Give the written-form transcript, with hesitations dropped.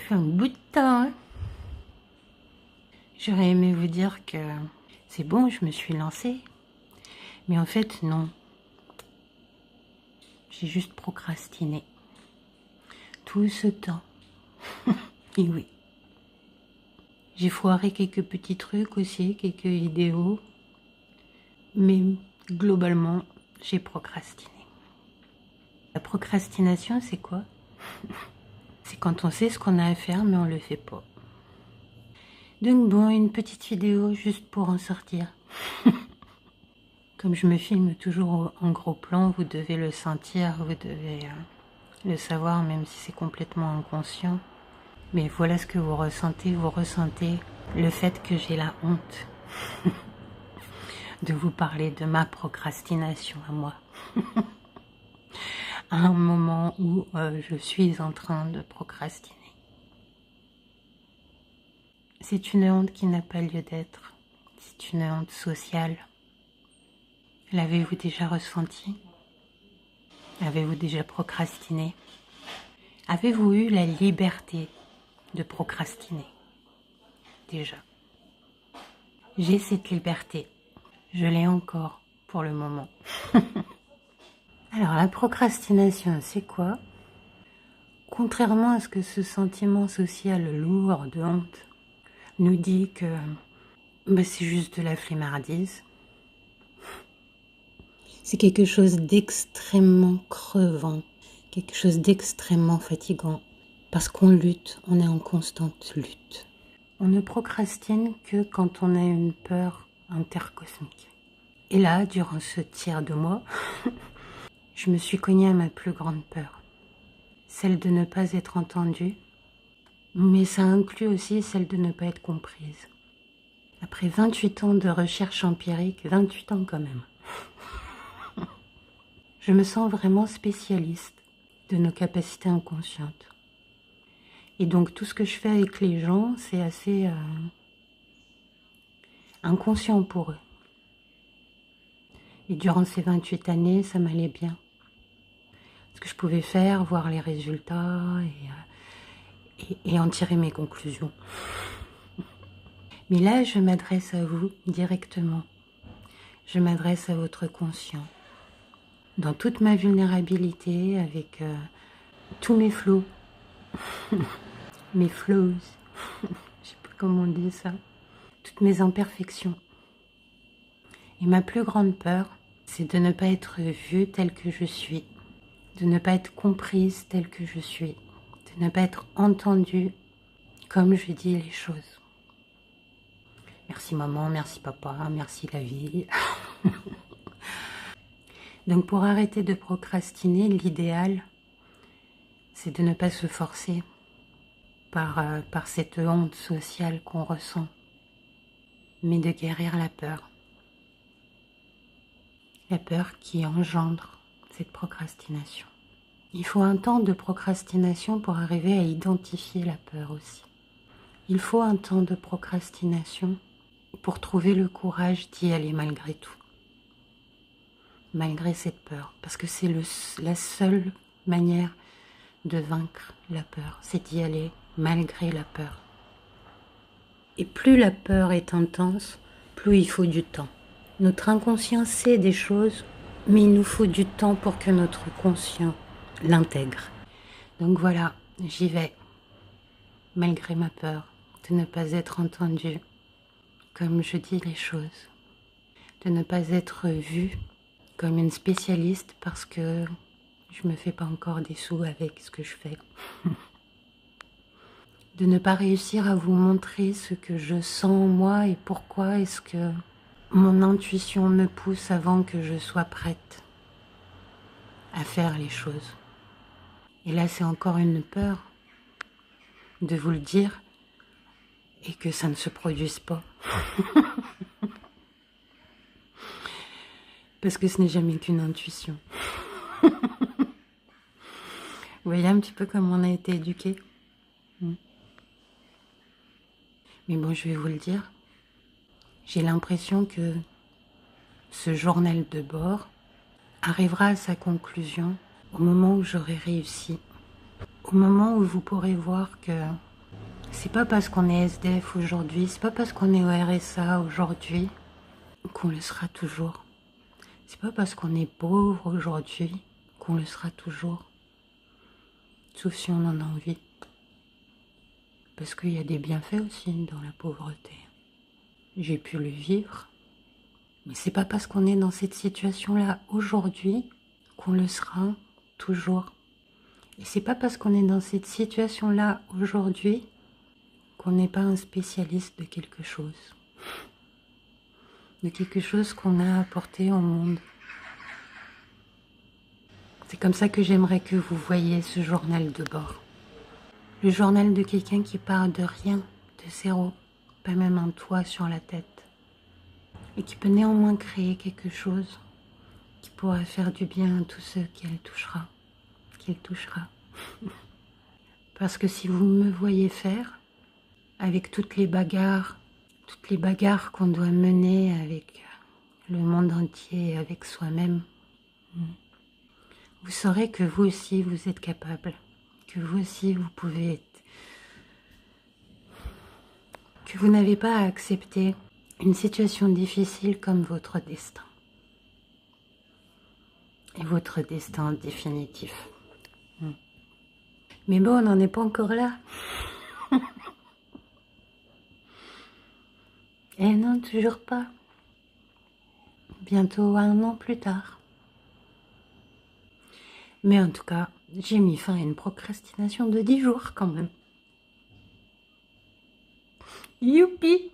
fait un bout de temps, hein. J'aurais aimé vous dire que c'est bon, je me suis lancée. Mais en fait, non. J'ai juste procrastiné. Tout ce temps. Et oui. J'ai foiré quelques petits trucs aussi, quelques vidéos. Mais globalement, j'ai procrastiné. La procrastination, c'est quoi? C'est quand on sait ce qu'on a à faire, mais on le fait pas. Donc bon, une petite vidéo juste pour en sortir. Comme je me filme toujours en gros plan, vous devez le sentir, vous devez le savoir, même si c'est complètement inconscient. Mais voilà ce que vous ressentez le fait que j'ai la honte de vous parler de ma procrastination à moi. À un moment où je suis en train de procrastiner. C'est une honte qui n'a pas lieu d'être. C'est une honte sociale. L'avez-vous déjà ressenti? Avez-vous déjà procrastiné? Avez-vous eu la liberté de procrastiner? Déjà. J'ai cette liberté. Je l'ai encore pour le moment. Alors, la procrastination, c'est quoi? Contrairement à ce que ce sentiment social lourd de honte nous dit que c'est juste de la flemmardise, c'est quelque chose d'extrêmement crevant, quelque chose d'extrêmement fatigant, parce qu'on lutte, on est en constante lutte. On ne procrastine que quand on a une peur intercosmique. Et là, durant ce tiers de mois, je me suis cognée à ma plus grande peur, celle de ne pas être entendue, mais ça inclut aussi celle de ne pas être comprise. Après 28 ans de recherche empirique, 28 ans quand même, je me sens vraiment spécialiste de nos capacités inconscientes. Et donc tout ce que je fais avec les gens, c'est assez inconscient pour eux. Et durant ces 28 années, ça m'allait bien. Ce que je pouvais faire, voir les résultats et en tirer mes conclusions. Mais là, je m'adresse à vous directement. Je m'adresse à votre conscient. Dans toute ma vulnérabilité, avec tous mes flots, mes flows, je sais pas comment on dit ça, toutes mes imperfections. Et ma plus grande peur, c'est de ne pas être vue telle que je suis, de ne pas être comprise telle que je suis, de ne pas être entendue comme je dis les choses. Merci maman, merci papa, merci la vie. Donc pour arrêter de procrastiner, l'idéal, c'est de ne pas se forcer par cette honte sociale qu'on ressent, mais de guérir la peur. La peur qui engendre cette procrastination. Il faut un temps de procrastination pour arriver à identifier la peur aussi. Il faut un temps de procrastination pour trouver le courage d'y aller malgré tout. Malgré cette peur, parce que c'est la seule manière de vaincre la peur, c'est d'y aller malgré la peur. Et plus la peur est intense, plus il faut du temps. Notre inconscient sait des choses, mais il nous faut du temps pour que notre conscient l'intègre. Donc voilà, j'y vais, malgré ma peur de ne pas être entendue, comme je dis les choses, de ne pas être vue comme une spécialiste parce que je me fais pas encore des sous avec ce que je fais. De ne pas réussir à vous montrer ce que je sens en moi et pourquoi est-ce que mon intuition me pousse avant que je sois prête à faire les choses. Et là, c'est encore une peur de vous le dire et que ça ne se produise pas. Parce que ce n'est jamais qu'une intuition. Vous voyez un petit peu comment on a été éduqués. Mais bon, je vais vous le dire. J'ai l'impression que ce journal de bord arrivera à sa conclusion au moment où j'aurai réussi. Au moment où vous pourrez voir que C'est pas parce qu'on est SDF aujourd'hui, c'est pas parce qu'on est au RSA aujourd'hui qu'on le sera toujours. C'est pas parce qu'on est pauvre aujourd'hui qu'on le sera toujours. Sauf si on en a envie. Parce qu'il y a des bienfaits aussi dans la pauvreté. J'ai pu le vivre. Mais c'est pas parce qu'on est dans cette situation-là aujourd'hui qu'on le sera toujours. Et c'est pas parce qu'on est dans cette situation-là aujourd'hui qu'on n'est pas un spécialiste de quelque chose. De quelque chose qu'on a apporté au monde. C'est comme ça que j'aimerais que vous voyiez ce journal de bord. Le journal de quelqu'un qui part de rien, de zéro, pas même un toit sur la tête. Et qui peut néanmoins créer quelque chose qui pourra faire du bien à tous ceux qu'il touchera. Parce que si vous me voyez faire, avec toutes les bagarres qu'on doit mener avec le monde entier et avec soi-même, vous saurez que vous aussi vous êtes capable, que vous aussi vous pouvez être, que vous n'avez pas à accepter une situation difficile comme votre destin. Et votre destin définitif. Mais bon, on n'en est pas encore là. Eh non, toujours pas. Bientôt 1 an plus tard. Mais en tout cas, j'ai mis fin à une procrastination de 10 jours quand même. Youpi!